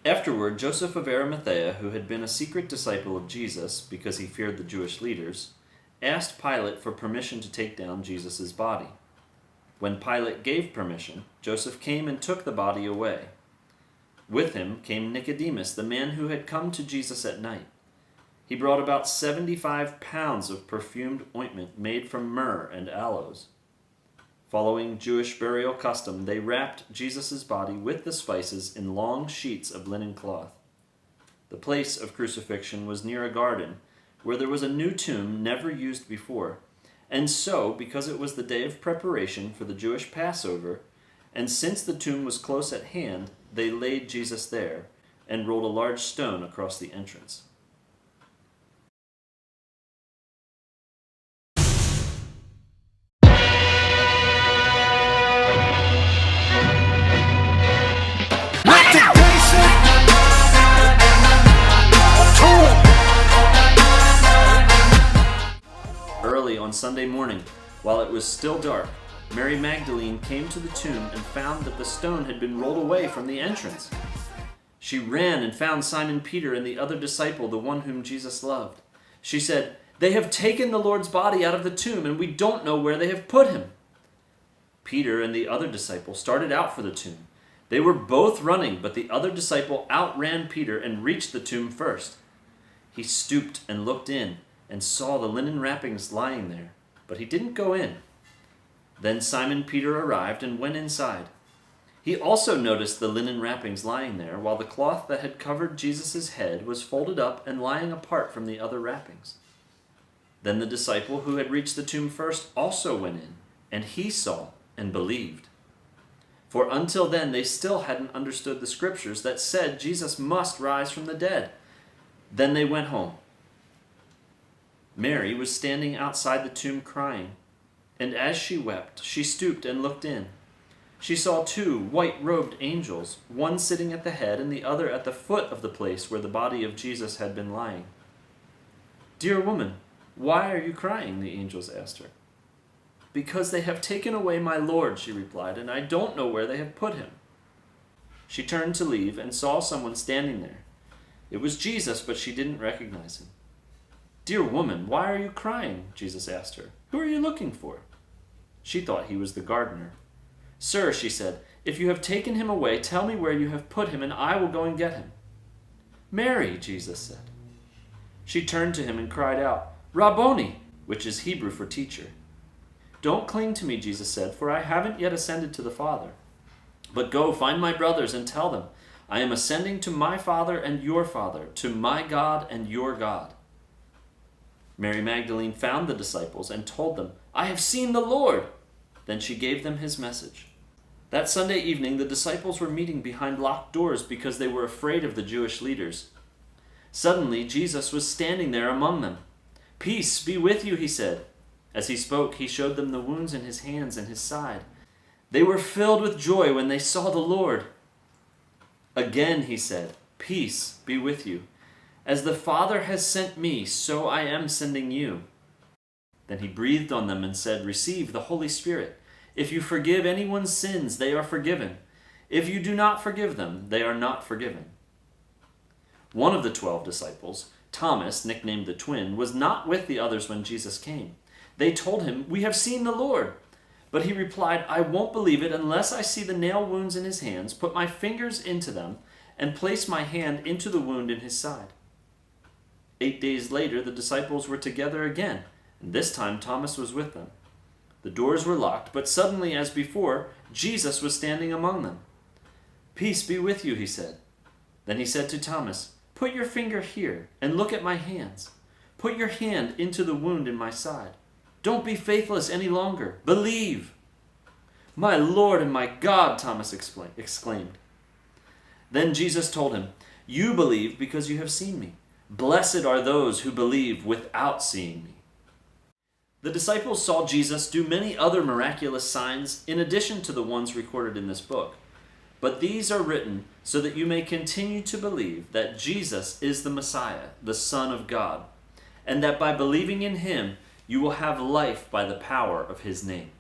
Afterward, Joseph of Arimathea, who had been a secret disciple of Jesus because he feared the Jewish leaders, asked Pilate for permission to take down Jesus' body. When Pilate gave permission, Joseph came and took the body away. With him came Nicodemus, the man who had come to Jesus at night. He brought about 75 pounds of perfumed ointment made from myrrh and aloes. Following Jewish burial custom, they wrapped Jesus' body with the spices in long sheets of linen cloth. The place of crucifixion was near a garden, where there was a new tomb never used before. And so, because it was the day of preparation for the Jewish Passover, and since the tomb was close at hand, they laid Jesus there, and rolled a large stone across the entrance. Early on Sunday morning, while it was still dark, Mary Magdalene came to the tomb and found that the stone had been rolled away from the entrance. She ran and found Simon Peter and the other disciple, the one whom Jesus loved. She said, "They have taken the Lord's body out of the tomb, and we don't know where they have put him." Peter and the other disciple started out for the tomb. They were both running, but the other disciple outran Peter and reached the tomb first. He stooped and looked in and saw the linen wrappings lying there, but he didn't go in. Then Simon Peter arrived and went inside. He also noticed the linen wrappings lying there, while the cloth that had covered Jesus' head was folded up and lying apart from the other wrappings. Then the disciple who had reached the tomb first also went in, and he saw and believed. For until then they still hadn't understood the scriptures that said Jesus must rise from the dead. Then they went home. Mary was standing outside the tomb crying, and as she wept, she stooped and looked in. She saw 2 white-robed angels, one sitting at the head and the other at the foot of the place where the body of Jesus had been lying. "Dear woman, why are you crying?" the angels asked her. "Because they have taken away my Lord," she replied, "and I don't know where they have put him." She turned to leave and saw someone standing there. It was Jesus, but she didn't recognize him. "Dear woman, why are you crying?" Jesus asked her. "Who are you looking for?" She thought he was the gardener. "Sir," she said, "if you have taken him away, tell me where you have put him, and I will go and get him." "Mary," Jesus said. She turned to him and cried out, "Rabboni," which is Hebrew for teacher. "Don't cling to me," Jesus said, "for I haven't yet ascended to the Father. But go, find my brothers and tell them, I am ascending to my Father and your Father, to my God and your God." Mary Magdalene found the disciples and told them, "I have seen the Lord." Then she gave them his message. That Sunday evening, the disciples were meeting behind locked doors because they were afraid of the Jewish leaders. Suddenly, Jesus was standing there among them. "Peace be with you," he said. As he spoke, he showed them the wounds in his hands and his side. They were filled with joy when they saw the Lord. Again he said, "Peace be with you. As the Father has sent me, so I am sending you." Then he breathed on them and said, "Receive the Holy Spirit. If you forgive anyone's sins, they are forgiven. If you do not forgive them, they are not forgiven." One of the 12 disciples, Thomas, nicknamed the twin, was not with the others when Jesus came. They told him, "We have seen the Lord." But he replied, "I won't believe it unless I see the nail wounds in his hands, put my fingers into them, and place my hand into the wound in his side." 8 days later, the disciples were together again, and this time Thomas was with them. The doors were locked, but suddenly, as before, Jesus was standing among them. "Peace be with you," he said. Then he said to Thomas, "Put your finger here and look at my hands. Put your hand into the wound in my side. Don't be faithless any longer. Believe." "My Lord and my God," Thomas exclaimed. Then Jesus told him, "You believe because you have seen me. Blessed are those who believe without seeing me." The disciples saw Jesus do many other miraculous signs in addition to the ones recorded in this book. But these are written so that you may continue to believe that Jesus is the Messiah, the Son of God, and that by believing in him, you will have life by the power of his name.